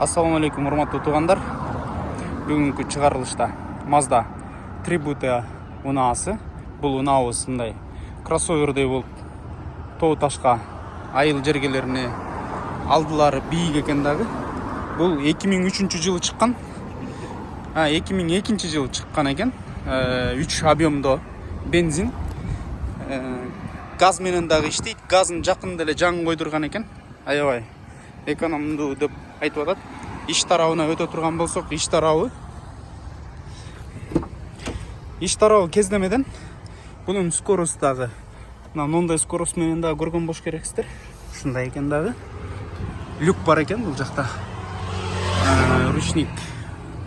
Ассаламу алейкум, урматтуу туугандар. Бүгүнкү чыгарылышта Mazda Tributo унаасы. Бул унаабыз мындай кроссовердей болуп, тоо ташка, айыл жергелерине алдылары бийик экен дагы. Бул 2003-жылы чыккан. 2002-жылы чыккан экен. 3 объемдо бензин. Газ менен дагы иштейт. Газын жакында эле жаңы койдурган экен. Аябай экономдуу деп айтып атат. Иш тарабына өтө турган болсок, иш тарабы кездемеден бунун скорость дагы мындай скорость менен дагы көргөн болуш керексиздер. Ушундай экен дагы. Люк бар экен бул жакта. Ручник.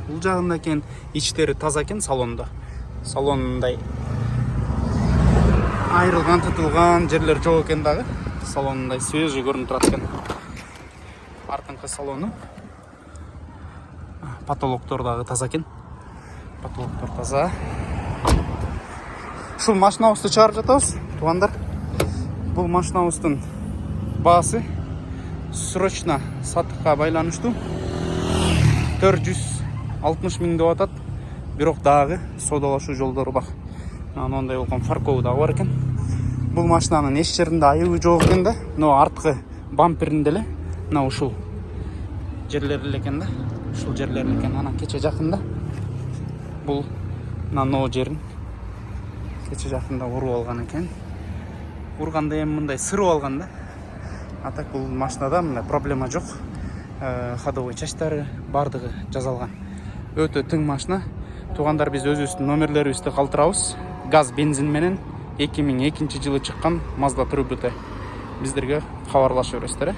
Бул жагында экен, ичтери таза экен салонда. Салонундай айрылган, тытылган жерлер жок экен дагы. Салонундай свежий көрүнүп турат экен. Артыңкы салону. Потолоктор дагы таза экен. Потолоктор таза. Ушул машинабызды чыгарып жатабыз, туугандар. Бул машинабыздын баасы срочно сатыкка байланыштуу 460 миң деп атат. Бирок дагы содалашуу жолдору бар. Мондай болгон фаркову дагы бар экен. Бул машинанын эч жеринде айыбы жок экен да. Но арткы бамперинде эле мына ушул жерлер эле экен да. Ушул жерлер экен. Ана кече жакында бул мына жерин кече жакында уруп алган экен. Урганда эми мындай сырып алган да. А так бул машинада мындай проблема жок. Ходовой частьтары бардыгы жазалган. Өтө тың машина. Туугандар, биз өзүбүздүн номерлерибизди калтырабыз. Газ бензин менен 2002-жылы чыккан Mazda Tributo. Биздерге кабарлаша бересиздер.